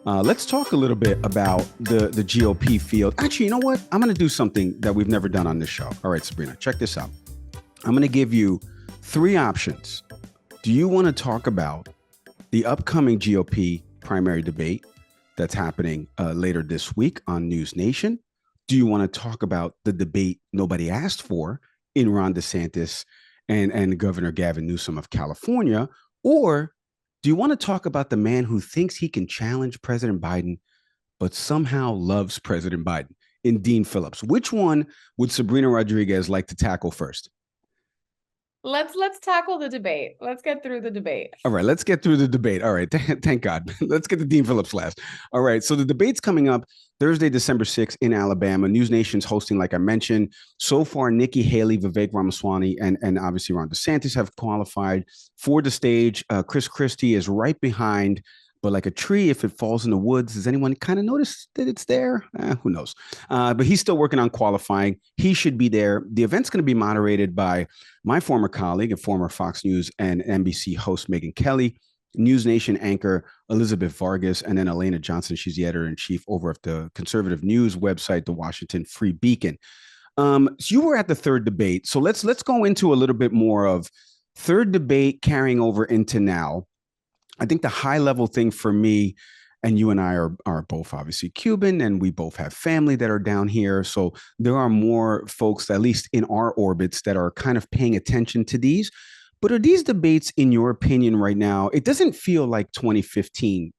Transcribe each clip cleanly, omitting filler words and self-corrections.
Let's talk a little bit about the GOP field. Actually, you know what? I'm going to do something that we've never done on this show. All right, Sabrina, check this out. I'm going to give you three options. Do you want to talk about the upcoming GOP primary debate that's happening later this week on News Nation? Do you want to talk about the debate nobody asked for in Ron DeSantis and Governor Gavin Newsom of California? Or do you want to talk about the man who thinks he can challenge President Biden, but somehow loves President Biden, in Dean Phillips? Which one would Sabrina Rodriguez like to tackle first? Let's tackle the debate. Let's get through the debate. All right, let's get through the debate. All right, thank God. Let's get to Dean Phillips last. All right, so the debate's coming up Thursday, December 6th in Alabama. News Nation's hosting, like I mentioned. So far, Nikki Haley, Vivek Ramaswamy, and obviously Ron DeSantis have qualified for the stage. Chris Christie is right behind, but like a tree, if it falls in the woods, does anyone kind of notice that it's there? Who knows? But he's still working on qualifying. He should be there. The event's going to be moderated by my former colleague and former Fox News and NBC host, Megyn Kelly, News Nation anchor, Elizabeth Vargas, and then Elena Johnson. She's the editor-in-chief over at the conservative news website, the Washington Free Beacon. So you were at the third debate. So let's go into a little bit more of third debate carrying over into now. I think the high level thing for me, and you and I are both obviously Cuban, and we both have family that are down here. So there are more folks, at least in our orbits, that are kind of paying attention to these. But are these debates, in your opinion, right now? It doesn't feel like 2015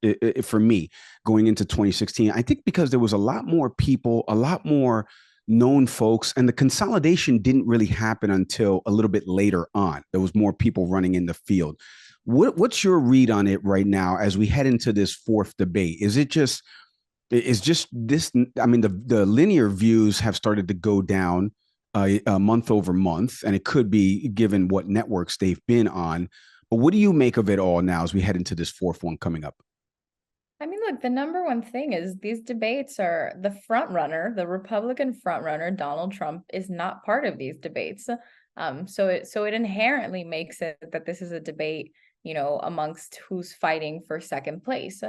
for me going into 2016. I think because there was a lot more people, a lot more known folks, and the consolidation didn't really happen until a little bit later on. There was more people running in the field. What's your read on it right now as we head into this fourth debate? Is just this? I mean, the linear views have started to go down month over month, and it could be given what networks they've been on. But what do you make of it all now as we head into this fourth one coming up? I mean, look, the number one thing is these debates are the front runner, the Republican front runner, Donald Trump, is not part of these debates. So it inherently makes it that this is a debate, amongst who's fighting for second place.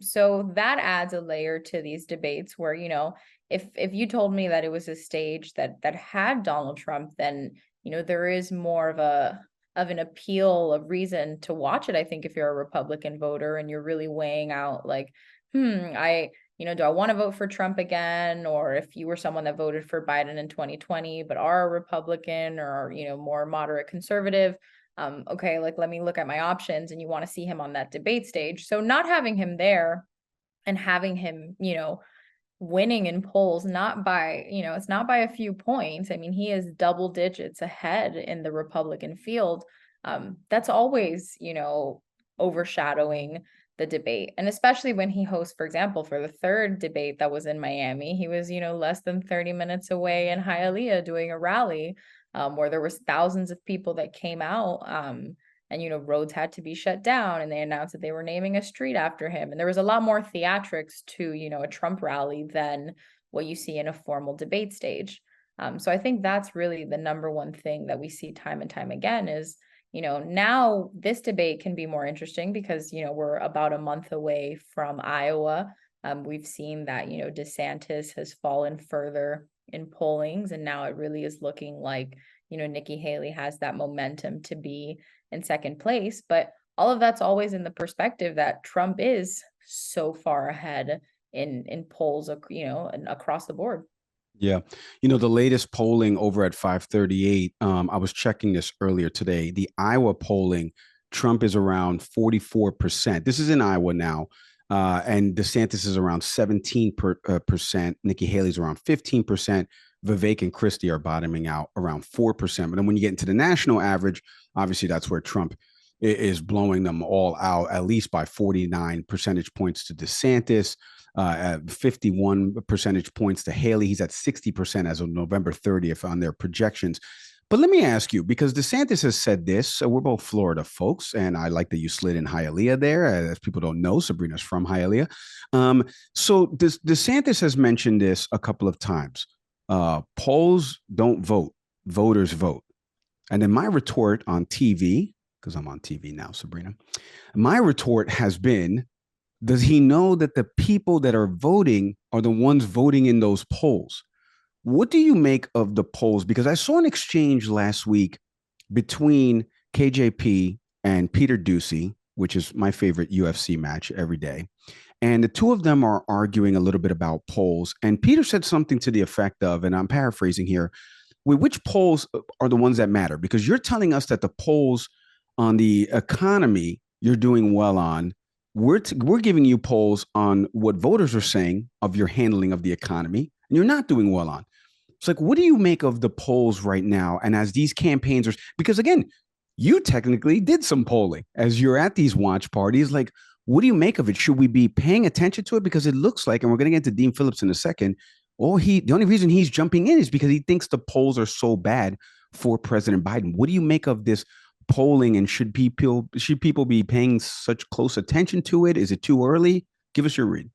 So that adds a layer to these debates where, if you told me that it was a stage that had Donald Trump, then, there is more of an appeal of reason to watch it. I think if you're a Republican voter and you're really weighing out like, do I want to vote for Trump again? Or if you were someone that voted for Biden in 2020, but are a Republican or, more moderate conservative, okay, like, let me look at my options, and you want to see him on that debate stage. So not having him there and having him, winning in polls, not by, it's not by a few points. I mean, he is double digits ahead in the Republican field. That's always, overshadowing the debate. And especially when he hosts, for example, for the third debate that was in Miami, he was, less than 30 minutes away in Hialeah doing a rally where there was thousands of people that came out. And roads had to be shut down, and they announced that they were naming a street after him. And there was a lot more theatrics to, a Trump rally than what you see in a formal debate stage. So I think that's really the number one thing that we see time and time again is, now this debate can be more interesting because, we're about a month away from Iowa. We've seen that, DeSantis has fallen further in pollings, and now it really is looking like, Nikki Haley has that momentum to be in second place. But all of that's always in the perspective that Trump is so far ahead in polls, and across the board. Yeah. The latest polling over at 538, I was checking this earlier today. The Iowa polling, Trump is around 44%. This is in Iowa now. And DeSantis is around 17%. Nikki Haley's around 15%. Vivek and Christie are bottoming out around 4%. But then when you get into the national average, obviously that's where Trump is blowing them all out, at least by 49 percentage points to DeSantis, at 51 percentage points to Haley. He's at 60% as of November 30th on their projections. But let me ask you, because DeSantis has said this, so we're both Florida folks, and I like that you slid in Hialeah there. As people don't know, Sabrina's from Hialeah. So DeSantis has mentioned this a couple of times. Polls don't vote, voters vote. And then my retort on TV, because I'm on TV now, Sabrina, my retort has been, Does he know that the people that are voting are the ones voting in those polls? What do you make of the polls? Because I saw an exchange last week between KJP and Peter Ducey, which is my favorite UFC match every day. And the two of them are arguing a little bit about polls. And Peter said something to the effect of, and I'm paraphrasing here, which polls are the ones that matter? Because you're telling us that the polls on the economy you're doing well on. We're giving you polls on what voters are saying of your handling of the economy, and you're not doing well on. It's like, what do you make of the polls right now? And as these campaigns are, because again, you technically did some polling as you're at these watch parties. Like, what do you make of it? Should we be paying attention to it? Because it looks like, and we're going to get to Dean Phillips in a second, the only reason he's jumping in is because he thinks the polls are so bad for President Biden. What do you make of this polling, and should people be paying such close attention to it? Is it too early? Give us your read.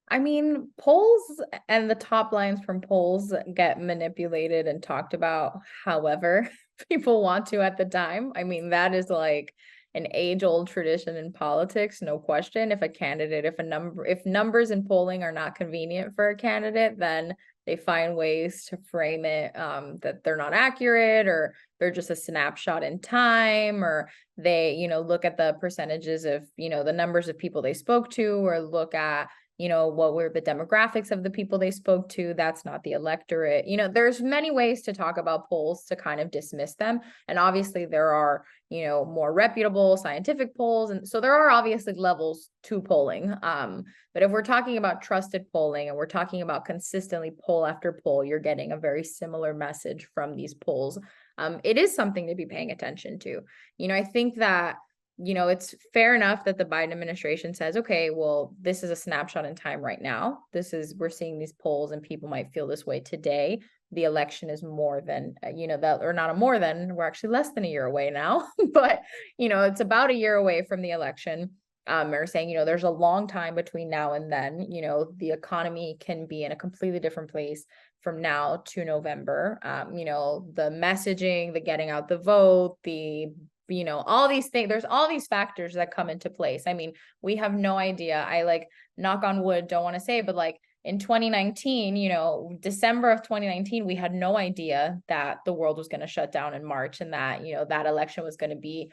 I mean, polls and the top lines from polls get manipulated and talked about however people want to at the time. I mean, that is like an age-old tradition in politics, no question. If numbers in polling are not convenient for a candidate, then they find ways to frame it that they're not accurate, or they're just a snapshot in time, or they, look at the percentages of, the numbers of people they spoke to, or look at what were the demographics of the people they spoke to. That's not the electorate. There's many ways to talk about polls to kind of dismiss them. And obviously there are, more reputable scientific polls. And so there are obviously levels to polling. But if we're talking about trusted polling and we're talking about consistently poll after poll, you're getting a very similar message from these polls. It is something to be paying attention to. I think that it's fair enough that the Biden administration says, okay, well, this is a snapshot in time right now. We're seeing these polls and people might feel this way today. The election is more than, we're actually less than a year away now, but, it's about a year away from the election. They're saying, there's a long time between now and then. The economy can be in a completely different place from now to November. The messaging, the getting out the vote, all these things, there's all these factors that come into place. I mean, we have no idea. I knock on wood, don't want to say, but in 2019, December of 2019, we had no idea that the world was going to shut down in March, and that, that election was going to be,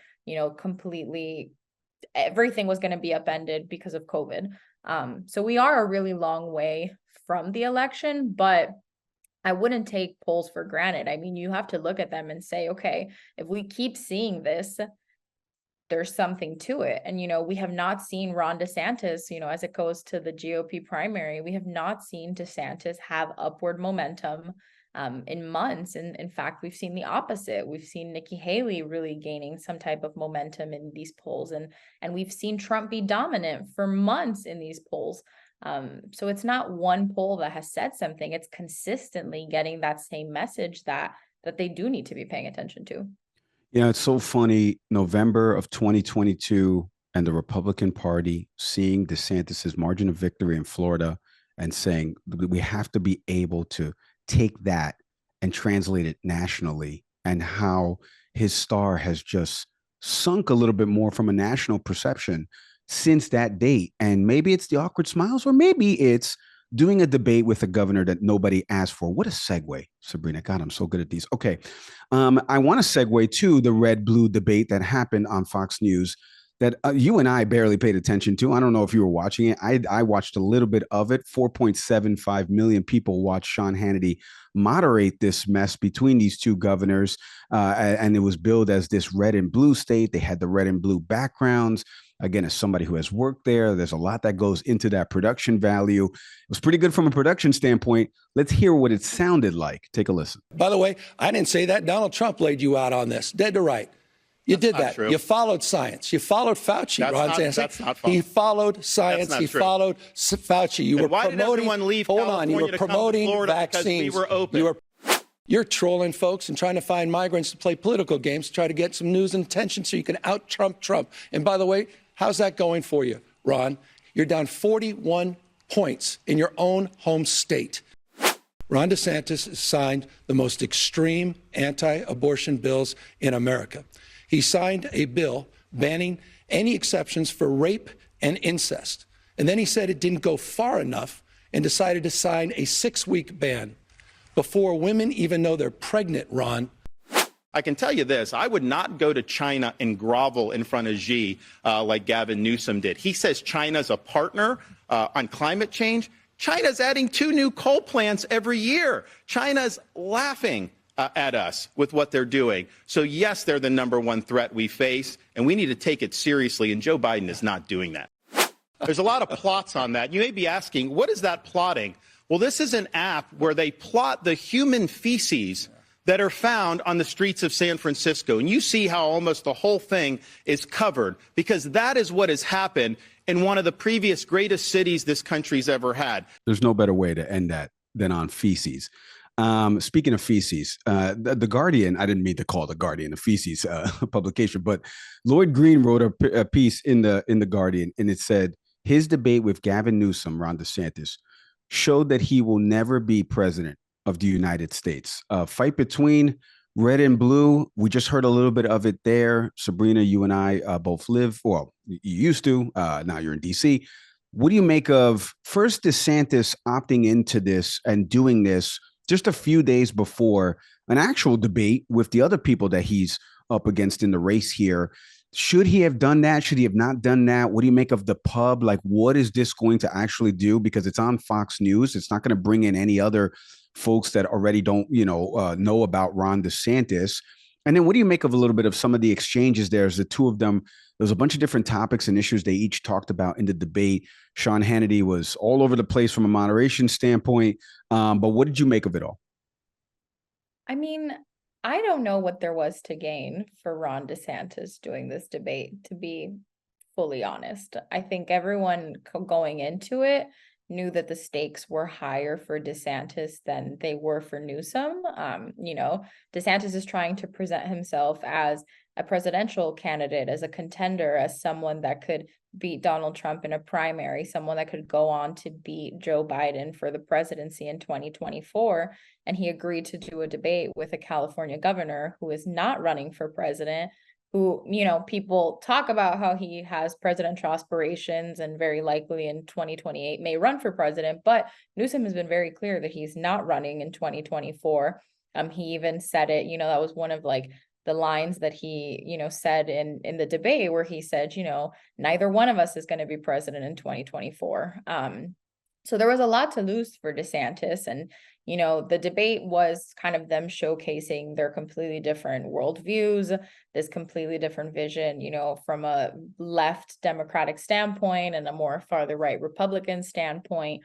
completely, everything was going to be upended because of COVID. So we are a really long way from the election, but I wouldn't take polls for granted. I mean, you have to look at them and say, okay, if we keep seeing this, there's something to it. And, we have not seen Ron DeSantis, as it goes to the GOP primary, we have not seen DeSantis have upward momentum in months. And in fact, we've seen the opposite. We've seen Nikki Haley really gaining some type of momentum in these polls. And we've seen Trump be dominant for months in these polls. So it's not one poll that has said something. It's consistently getting that same message that they do need to be paying attention to. Yeah, it's so funny. November of 2022, and the Republican Party seeing DeSantis's margin of victory in Florida and saying we have to be able to take that and translate it nationally, and how his star has just sunk a little bit more from a national perception since that date. And maybe it's the awkward smiles, or maybe it's doing a debate with a governor that nobody asked for. What a segue, Sabrina. God, I'm so good at these. Okay. I want to segue to the red-blue debate that happened on Fox News that you and I barely paid attention to. I don't know if you were watching it. I watched a little bit of it. 4.75 million people watched Sean Hannity moderate this mess between these two governors. And it was billed as this red and blue state. They had the red and blue backgrounds. Again, as somebody who has worked there, there's a lot that goes into that production value. It was pretty good from a production standpoint. Let's hear what it sounded like. Take a listen. By the way, I didn't say that. Donald Trump laid you out on this, dead to right. You did that. True. You followed science. You followed Fauci. That's not false. He followed science. He followed Fauci. You were promoting. Why did everyone leave California? You were promoting vaccines. We were open. You're trolling folks and trying to find migrants to play political games to try to get some news and attention so you can out-Trump Trump. And by the way, how's that going for you, Ron? You're down 41 points in your own home state. Ron DeSantis has signed the most extreme anti-abortion bills in America. He signed a bill banning any exceptions for rape and incest. And then he said it didn't go far enough and decided to sign a 6-week ban before women even know they're pregnant, Ron. I can tell you this, I would not go to China and grovel in front of Xi like Gavin Newsom did. He says China's a partner on climate change. China's adding 2 new coal plants every year. China's laughing at us with what they're doing. So yes, they're the #1 threat we face, and we need to take it seriously, and Joe Biden is not doing that. There's a lot of plots on that. You may be asking, what is that plotting? Well, this is an app where they plot the human feces that are found on the streets of San Francisco. And you see how almost the whole thing is covered, because that is what has happened in one of the previous greatest cities this country's ever had. There's no better way to end that than on feces. Speaking of feces, the Guardian, I didn't mean to call the Guardian a feces publication, but Lloyd Green wrote a piece in the Guardian, and it said his debate with Gavin Newsom, Ron DeSantis, showed that he will never be president of the United States. Fight between red and blue. We just heard a little bit of it there. Sabrina, you and I both live, well, you used to, now you're in DC. What do you make of first DeSantis opting into this and doing this just a few days before an actual debate with the other people that he's up against in the race here? Should he have done that? Should he have not done that? What do you make of the pub? Like, what is this going to actually do? Because it's on Fox News. It's not going to bring in any other folks that already don't, know about Ron DeSantis. And then what do you make of a little bit of some of the exchanges there? As the two of them, there's a bunch of different topics and issues they each talked about in the debate. Sean Hannity was all over the place from a moderation standpoint. But what did you make of it all? I mean, I don't know what there was to gain for Ron DeSantis doing this debate, to be fully honest. I think everyone going into it knew that the stakes were higher for DeSantis than they were for Newsom. DeSantis is trying to present himself as a presidential candidate, as a contender, as someone that could beat Donald Trump in a primary, someone that could go on to beat Joe Biden for the presidency in 2024. And he agreed to do a debate with a California governor who is not running for president, who, people talk about how he has presidential aspirations and very likely in 2028 may run for president, but Newsom has been very clear that he's not running in 2024. He even said it, that was one of the lines that he, said in the debate, where he said, neither one of us is going to be president in 2024. So there was a lot to lose for DeSantis. And, the debate was kind of them showcasing their completely different worldviews, this completely different vision, from a left Democratic standpoint and a more farther right Republican standpoint.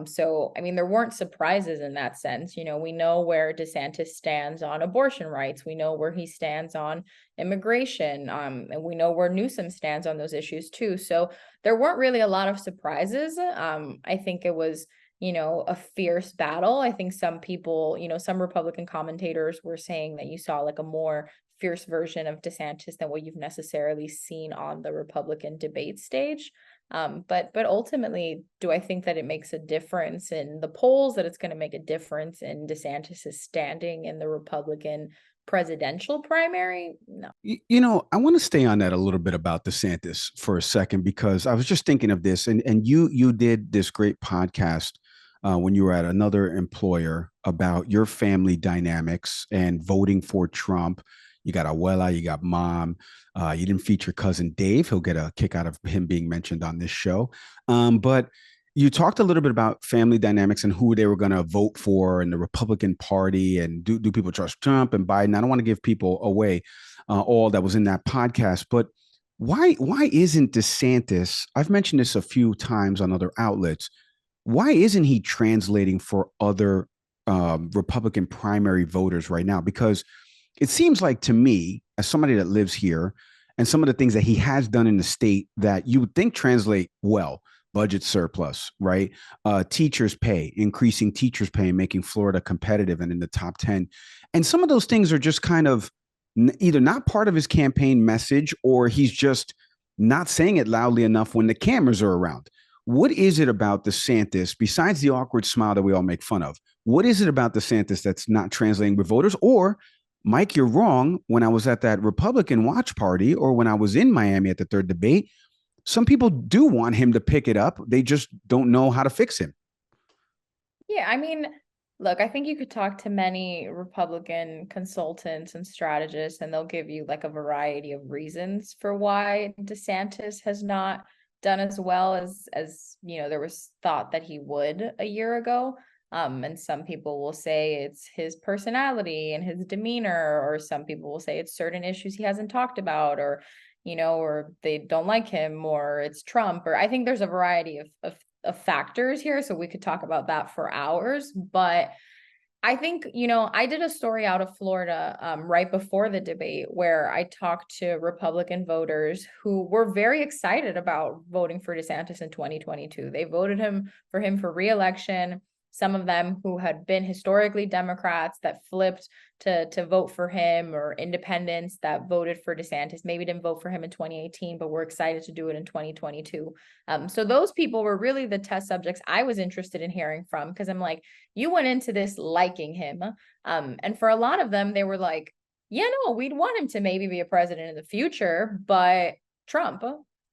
So, there weren't surprises in that sense. We know where DeSantis stands on abortion rights. We know where he stands on immigration. And we know where Newsom stands on those issues too. So there weren't really a lot of surprises. I think it was, a fierce battle. I think some people, some Republican commentators were saying that you saw a more fierce version of DeSantis than what you've necessarily seen on the Republican debate stage. But ultimately, do I think that it makes a difference in the polls, that it's going to make a difference in DeSantis's standing in the Republican presidential primary? No. I want to stay on that a little bit about DeSantis for a second, because I was just thinking of this, and you did this great podcast when you were at another employer about your family dynamics and voting for Trump. You got Abuela, you got mom. You didn't feature cousin Dave. He'll get a kick out of him being mentioned on this show. But you talked a little bit about family dynamics and who they were going to vote for in the Republican Party, and do people trust Trump and Biden? I don't want to give people away all that was in that podcast, but why isn't DeSantis? I've mentioned this a few times on other outlets. Why isn't he translating for other Republican primary voters right now? Because it seems like, to me, as somebody that lives here, and some of the things that he has done in the state that you would think translate well: budget surplus, right? Teachers' pay, increasing teachers' pay, making Florida competitive and in the top 10. And some of those things are just kind of either not part of his campaign message, or he's just not saying it loudly enough when the cameras are around. What is it about DeSantis, besides the awkward smile that we all make fun of? What is it about DeSantis that's not translating with voters? Or, Mike, you're wrong. When I was at that Republican watch party, or when I was in Miami at the third debate, some people do want him to pick it up. They just don't know how to fix him. Yeah, I mean, look, I think you could talk to many Republican consultants and strategists, and they'll give you like a variety of reasons for why DeSantis has not done as well as there was thought that he would a year ago. And some people will say it's his personality and his demeanor, or some people will say it's certain issues he hasn't talked about, or they don't like him, or it's Trump, or I think there's a variety of factors here. So we could talk about that for hours. But I think, I did a story out of Florida right before the debate where I talked to Republican voters who were very excited about voting for DeSantis in 2022. They voted for him for re-election. Some of them who had been historically Democrats that flipped to vote for him, or independents that voted for DeSantis, maybe didn't vote for him in 2018, but were excited to do it in 2022. So those people were really the test subjects I was interested in hearing from, because I'm like, you went into this liking him. And for a lot of them, they were like, yeah, no, we'd want him to maybe be a president in the future, but Trump.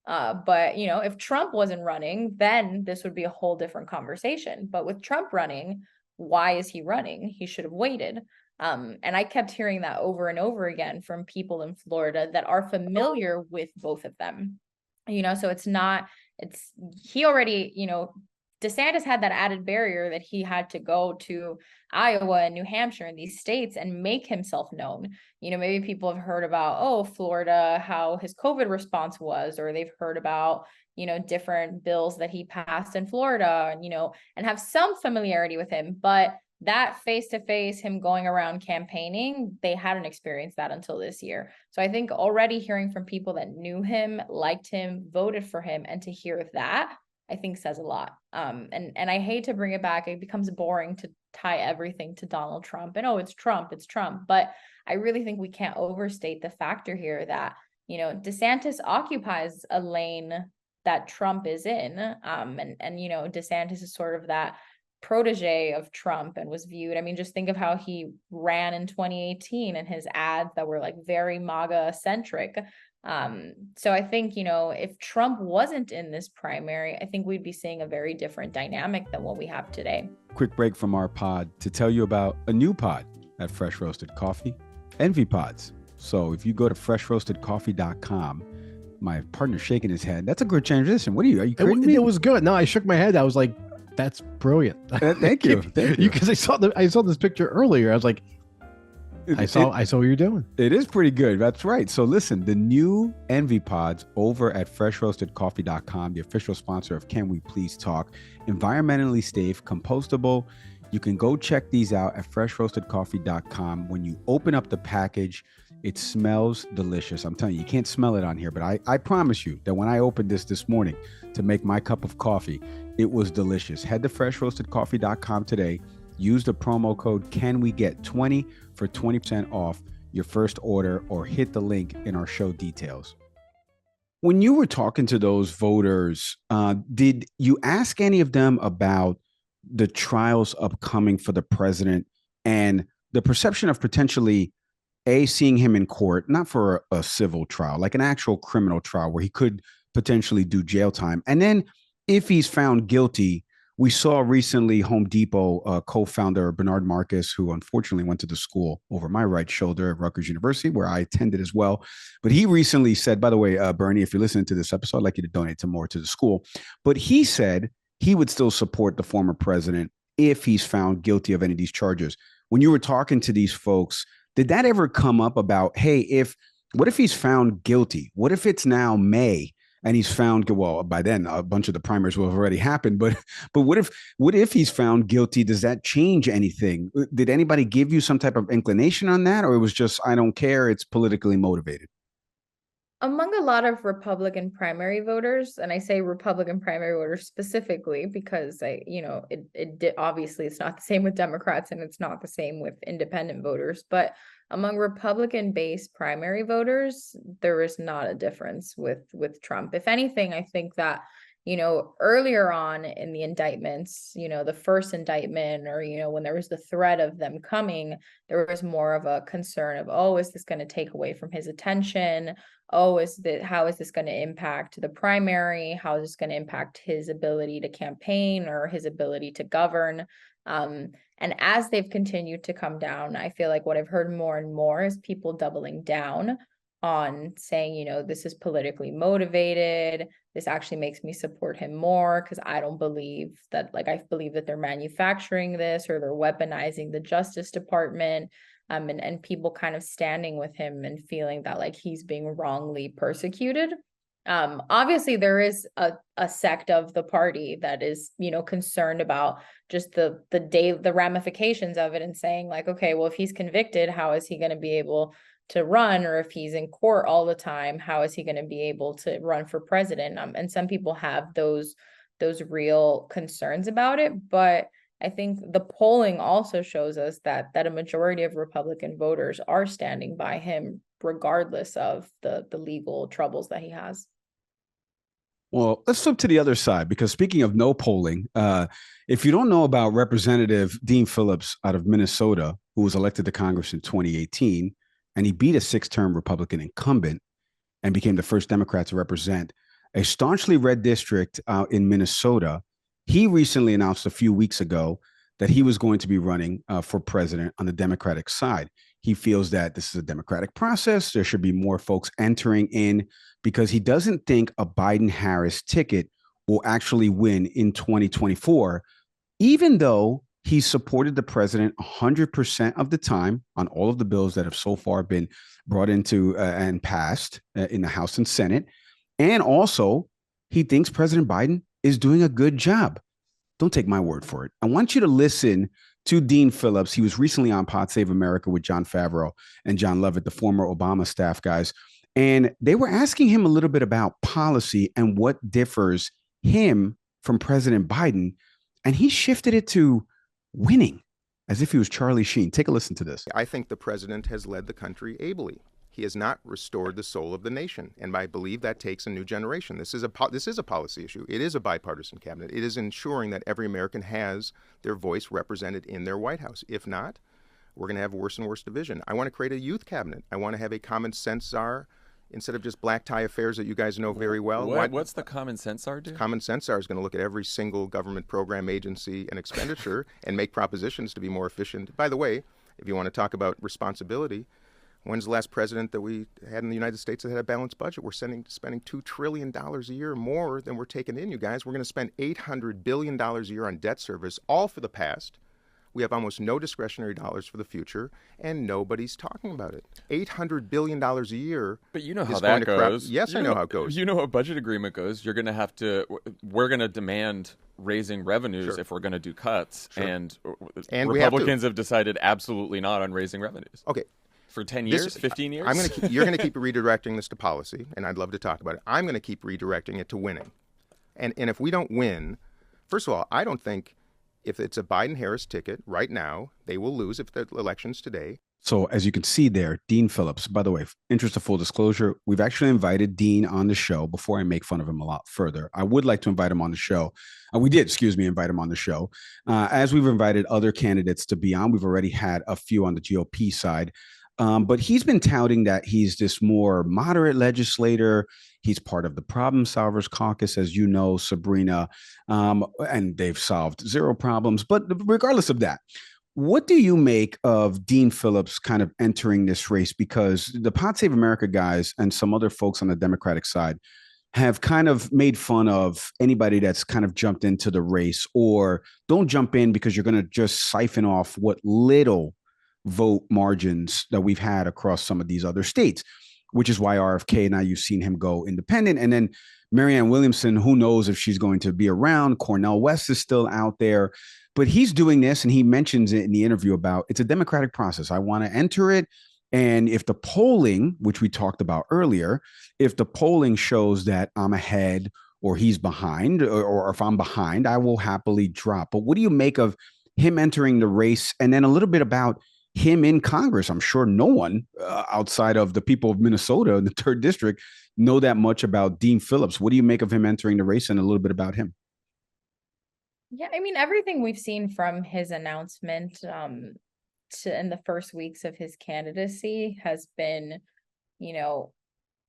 But if Trump wasn't running, then this would be a whole different conversation. But with Trump running, why is he running? He should have waited. And I kept hearing that over and over again from people in Florida that are familiar with both of them. So he already, DeSantis had that added barrier that he had to go to Iowa and New Hampshire and these states and make himself known. Maybe people have heard about, Florida, how his COVID response was, or they've heard about, different bills that he passed in Florida, and have some familiarity with him. But that face-to-face, him going around campaigning, they hadn't experienced that until this year. So I think already hearing from people that knew him, liked him, voted for him, and to hear that, I think says a lot. And I hate to bring it back. It becomes boring to tie everything to Donald Trump and, it's Trump. But I really think we can't overstate the factor here that, DeSantis occupies a lane that Trump is in. And DeSantis is sort of that protege of Trump and was viewed. I mean, just think of how he ran in 2018 and his ads that were like very MAGA centric. So I think, if Trump wasn't in this primary, I think we'd be seeing a very different dynamic than what we have today. Quick break from our pod to tell you about a new pod at Fresh Roasted Coffee, Envy Pods. So if you go to freshroastedcoffee.com, my partner's shaking his head. That's a good transition. Are you kidding me? It was good. No, I shook my head. I was like, that's brilliant. Thank you. Thank you. Because I saw this picture earlier. I was like, I saw what you're doing. It is pretty good. That's right. So listen, the new Envy Pods over at freshroastedcoffee.com, the official sponsor of Can We Please Talk, environmentally safe, compostable. You can go check these out at freshroastedcoffee.com. When you open up the package, it smells delicious. I'm telling you, you can't smell it on here, but I promise you that when I opened this morning to make my cup of coffee, it was delicious. Head to freshroastedcoffee.com today. Use the promo code CANWEGET20 for 20% off your first order, or hit the link in our show details. When you were talking to those voters, did you ask any of them about the trials upcoming for the president and the perception of potentially seeing him in court, not for a civil trial, like an actual criminal trial where he could potentially do jail time? And then if he's found guilty, we saw recently Home Depot co-founder Bernard Marcus, who unfortunately went to the school over my right shoulder at Rutgers University, where I attended as well. But he recently said, by the way, Bernie, if you're listening to this episode, I'd like you to donate some more to the school. But he said he would still support the former president if he's found guilty of any of these charges. When you were talking to these folks, did that ever come up about, hey, what if he's found guilty? What if it's now May and he's found, well, by then a bunch of the primaries will have already happened, but what if he's found guilty? Does that change anything? Did anybody give you some type of inclination on that, or it was just, I don't care, it's politically motivated? Among a lot of Republican primary voters, and I say Republican primary voters specifically because obviously it's not the same with Democrats and it's not the same with independent voters, but among Republican-based primary voters, there is not a difference with Trump. If anything, I think that, earlier on in the indictments, the first indictment, or, when there was the threat of them coming, there was more of a concern of, oh, is this going to take away from his attention? Oh, how is this going to impact the primary? How is this going to impact his ability to campaign or his ability to govern? And as they've continued to come down, I feel like what I've heard more and more is people doubling down on saying, this is politically motivated. This actually makes me support him more because I don't believe that, I believe that they're manufacturing this or they're weaponizing the Justice Department. And people kind of standing with him and feeling that he's being wrongly persecuted. Obviously there is a sect of the party that is, concerned about just the ramifications of it and saying okay, well, if he's convicted, how is he going to be able to run? Or if he's in court all the time, how is he going to be able to run for president? And some people have those real concerns about it. But I think the polling also shows us that a majority of Republican voters are standing by him, regardless of the legal troubles that he has. Well, let's flip to the other side, because speaking of no polling, if you don't know about Representative Dean Phillips out of Minnesota, who was elected to Congress in 2018, and he beat a 6-term Republican incumbent and became the first Democrat to represent a staunchly red district out in Minnesota, he recently announced a few weeks ago that he was going to be running for president on the Democratic side. He feels that this is a democratic process. There should be more folks entering in, because he doesn't think a Biden-Harris ticket will actually win in 2024, even though he supported the president 100% of the time on all of the bills that have so far been brought into and passed in the House and Senate. And also, he thinks President Biden is doing a good job. Don't take my word for it. I want you to listen to Dean Phillips. He was recently on Pod Save America with John Favreau and John Lovett, the former Obama staff guys. And they were asking him a little bit about policy and what differs him from President Biden. And he shifted it to winning, as if he was Charlie Sheen. Take a listen to this. I think the president has led the country ably. He has not restored the soul of the nation. And I believe that takes a new generation. This is a policy issue. It is a bipartisan cabinet. It is ensuring that every American has their voice represented in their White House. If not, we're going to have worse and worse division. I want to create a youth cabinet. I want to have a common sense czar instead of just black tie affairs that you guys know very well. What's the common sense czar do? Common sense czar is going to look at every single government program, agency, and expenditure and make propositions to be more efficient. By the way, if you want to talk about responsibility, when's the last president that we had in the United States that had a balanced budget? We're spending $2 trillion a year more than we're taking in, you guys. We're going to spend $800 billion a year on debt service, all for the past. We have almost no discretionary dollars for the future, and nobody's talking about it. $800 billion a year. But you know how that goes. Yes, I know how it goes. You know how a budget agreement goes. We're going to demand raising revenues if we're going to do cuts. Sure. And Republicans have decided absolutely not on raising revenues. Okay. For 10 years, 15 years? You're going to keep redirecting this to policy, and I'd love to talk about it. I'm going to keep redirecting it to winning. And if we don't win, first of all, I don't think if it's a Biden-Harris ticket right now, they will lose if the election's today. So as you can see there, Dean Phillips, by the way, interest of full disclosure, we've actually invited Dean on the show before I make fun of him a lot further. I would like to invite him on the show. We did, invite him on the show. As we've invited other candidates to be on, we've already had a few on the GOP side. But he's been touting that he's this more moderate legislator. He's part of the Problem Solvers Caucus, as you know, Sabrina, and they've solved zero problems. But regardless of that, what do you make of Dean Phillips kind of entering this race? Because the Pod Save America guys and some other folks on the Democratic side have kind of made fun of anybody that's kind of jumped into the race, or don't jump in because you're going to just siphon off what little vote margins that we've had across some of these other states, which is why RFK, now you've seen him go independent. And then Marianne Williamson, who knows if she's going to be around. Cornel West is still out there, but he's doing this, and he mentions it in the interview about it's a democratic process. I want to enter it. And if the polling, which we talked about earlier, if the polling shows that I'm ahead or he's behind, or if I'm behind, I will happily drop. But what do you make of him entering the race? And then a little bit about him in Congress. I'm sure no one outside of the people of Minnesota in the 3rd district know that much about Dean Phillips. What do you make of him entering the race, and a little bit about him? Yeah, I mean, everything we've seen from his announcement in the first weeks of his candidacy has been,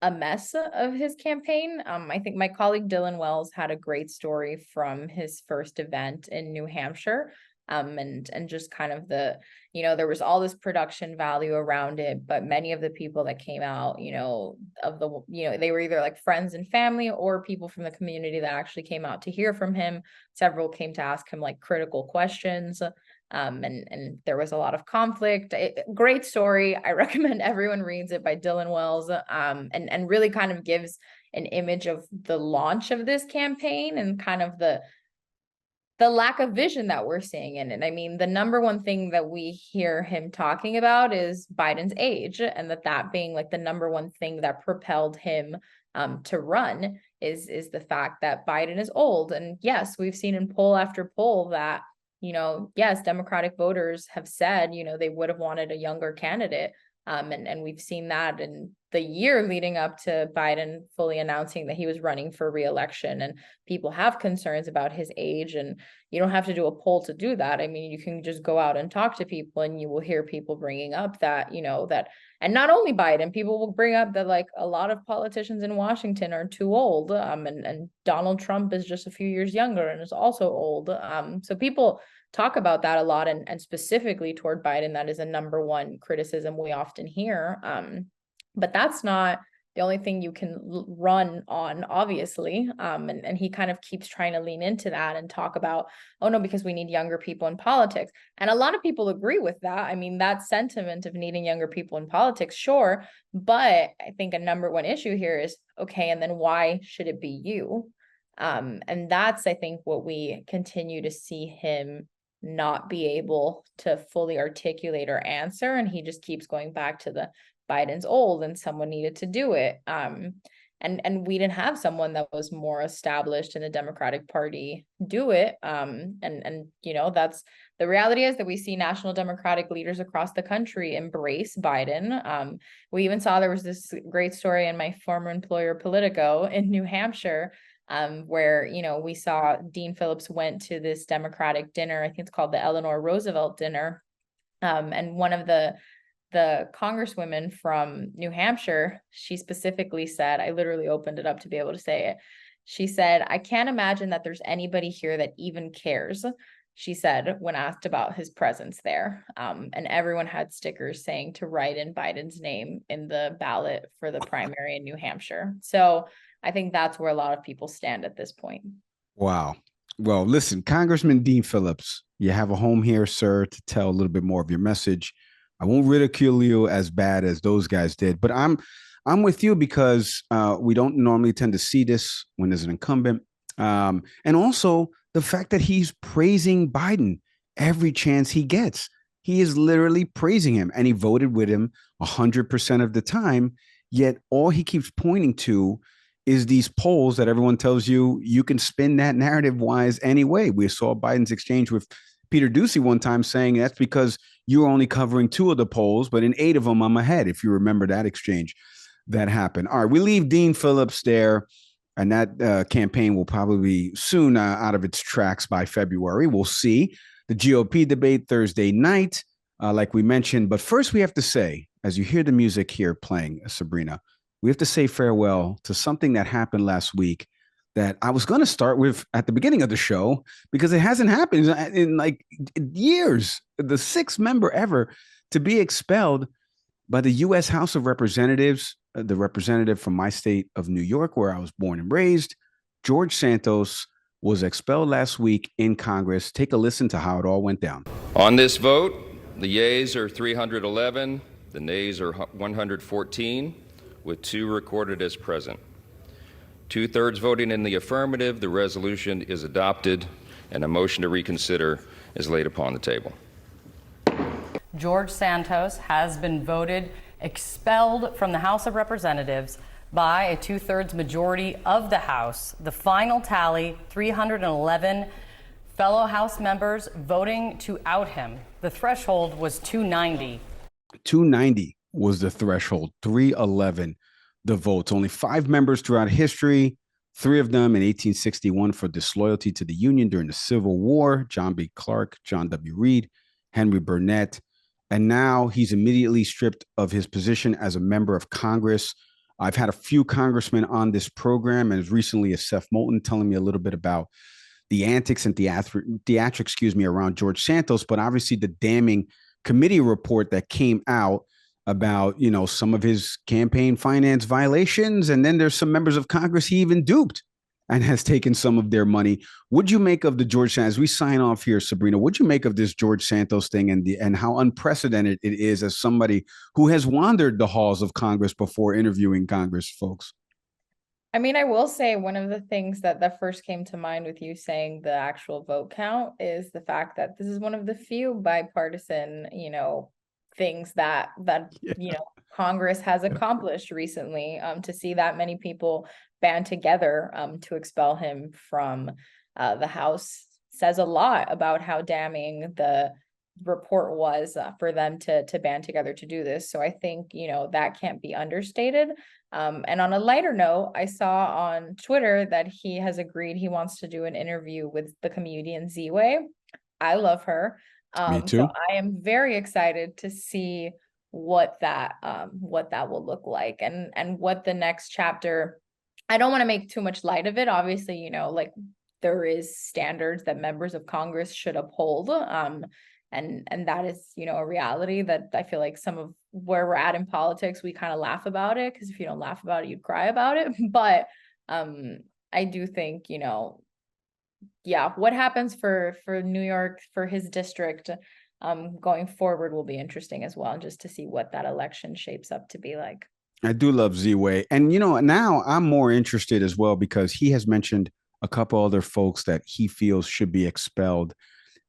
a mess of his campaign. I think my colleague Dylan Wells had a great story from his first event in New Hampshire. And just kind of there was all this production value around it, but many of the people that came out, they were either like friends and family or people from the community that actually came out to hear from him. Several came to ask him like critical questions. And there was a lot of conflict. Great story. I recommend everyone reads it, by Dylan Wells. And really kind of gives an image of the launch of this campaign and kind of the lack of vision that we're seeing in it. I mean, the number one thing that we hear him talking about is Biden's age, and that being like the number one thing that propelled him to run is the fact that Biden is old. And yes, we've seen in poll after poll that, yes, Democratic voters have said, they would have wanted a younger candidate. And we've seen that in the year leading up to Biden fully announcing that he was running for re-election, and people have concerns about his age, and you don't have to do a poll to do that. I mean, you can just go out and talk to people and you will hear people bringing up that, and not only Biden, people will bring up that like a lot of politicians in Washington are too old. And Donald Trump is just a few years younger and is also old. So people talk about that a lot, and specifically toward Biden, that is a number one criticism we often hear. But that's not the only thing you can run on, obviously. And he kind of keeps trying to lean into that and talk about, oh no, because we need younger people in politics. And a lot of people agree with that. I mean, that sentiment of needing younger people in politics, sure. But I think a number one issue here is, okay, and then why should it be you? And that's, I think, what we continue to see him not be able to fully articulate or answer. And he just keeps going back to the Biden's old and someone needed to do it. And we didn't have someone that was more established in the Democratic Party do it. And that's the reality, is that we see national Democratic leaders across the country embrace Biden. We even saw, there was this great story in my former employer Politico in New Hampshire, where, we saw Dean Phillips went to this Democratic dinner. I think it's called the Eleanor Roosevelt dinner. And one of the congresswomen from New Hampshire, she specifically said, I literally opened it up to be able to say it. She said, I can't imagine that there's anybody here that even cares, she said, when asked about his presence there. And everyone had stickers saying to write in Biden's name in the ballot for the primary in New Hampshire. So I think that's where a lot of people stand at this point. Wow. Well, listen, Congressman Dean Phillips, you have a home here, sir, to tell a little bit more of your message. I won't ridicule you as bad as those guys did, but I'm with you because we don't normally tend to see this when there's an incumbent. And also the fact that he's praising Biden every chance he gets. He is literally praising him, and he voted with him 100% of the time. Yet all he keeps pointing to is these polls that everyone tells you can spin that narrative wise anyway. We saw Biden's exchange with Peter Doocy one time saying that's because you were only covering 2 of the polls, but in 8 of them, I'm ahead. If you remember that exchange that happened. All right, we leave Dean Phillips there, and that campaign will probably be soon out of its tracks by February. We'll see. The GOP debate Thursday night, like we mentioned. But first, we have to say, as you hear the music here playing, Sabrina, we have to say farewell to something that happened last week that I was going to start with at the beginning of the show because it hasn't happened in like years. The 6th member ever to be expelled by the U.S. House of Representatives, the representative from my state of New York, where I was born and raised, George Santos, was expelled last week in Congress. Take a listen to how it all went down. On this vote, the yeas are 311, the nays are 114, with 2 recorded as present. 2/3 voting in the affirmative, the resolution is adopted, and a motion to reconsider is laid upon the table. George Santos has been voted expelled from the House of Representatives by a 2/3 majority of the House. The final tally, 311 fellow House members voting to out him. The threshold was 290. 290 was the threshold. 311 the votes. Only 5 members throughout history, 3 of them in 1861 for disloyalty to the Union during the Civil War, John B. Clark, John W. Reed, Henry Burnett. And now he's immediately stripped of his position as a member of Congress. I've had a few congressmen on this program, and as recently as Seth Moulton telling me a little bit about the antics and theatrics, around George Santos, but obviously the damning committee report that came out about, some of his campaign finance violations. And then there's some members of Congress he even duped and has taken some of their money. What'd you make of the George Santos? As we sign off here, Sabrina, what'd you make of this George Santos thing and how unprecedented it is as somebody who has wandered the halls of Congress before interviewing Congress folks? I mean, I will say one of the things that first came to mind with you saying the actual vote count is the fact that this is one of the few bipartisan, things that Congress has accomplished recently. To see that many people band together to expel him from the House says a lot about how damning the report was for them to band together to do this. So I think that can't be understated. And on a lighter note, I saw on Twitter that he has agreed he wants to do an interview with the comedian Z-Way. I love her. Me too. So I am very excited to see what that will look like and what the next chapter. I don't want to make too much light of it. Obviously, there is standards that members of Congress should uphold. And that is, a reality that I feel like some of where we're at in politics, we kind of laugh about it, because if you don't laugh about it, you'd cry about it. But I do think, what happens for New York, for his district going forward will be interesting as well, just to see what that election shapes up to be like. I do love Z-Way. And, now I'm more interested as well, because he has mentioned a couple other folks that he feels should be expelled.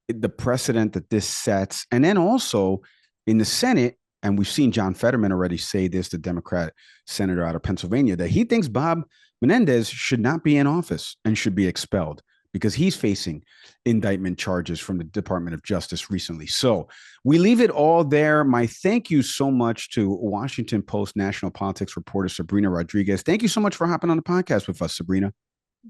The precedent that this sets. And then also in the Senate, and we've seen John Fetterman already say this, the Democrat senator out of Pennsylvania, that he thinks Bob Menendez should not be in office and should be expelled because he's facing indictment charges from the Department of Justice recently. So we leave it all there. My thank you so much to Washington Post national politics reporter Sabrina Rodriguez. Thank you so much for hopping on the podcast with us, Sabrina.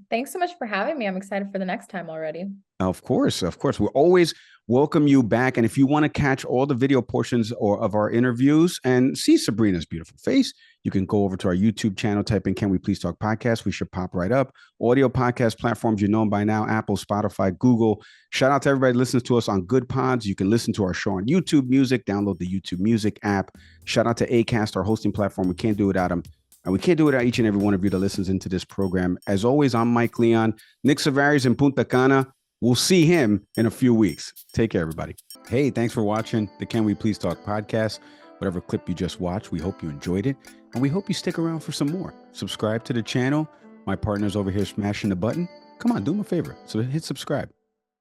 Thanks so much for having me. I'm excited for the next time already. Of course. We always welcome you back. And if you want to catch all the video portions of our interviews and see Sabrina's beautiful face, you can go over to our YouTube channel, type in Can We Please Talk Podcast. We should pop right up. Audio podcast platforms, you know them by now, Apple, Spotify, Google. Shout out to everybody that listens to us on Good Pods. You can listen to our show on YouTube Music. Download the YouTube Music app. Shout out to Acast, our hosting platform. We can't do it without them. And we can't do it without each and every one of you that listens into this program. As always, I'm Mike Leon. Nick Savari's in Punta Cana. We'll see him in a few weeks. Take care, everybody. Hey, thanks for watching the Can We Please Talk podcast. Whatever clip you just watched, we hope you enjoyed it. And we hope you stick around for some more. Subscribe to the channel. My partner's over here smashing the button. Come on, do him a favor. So hit subscribe.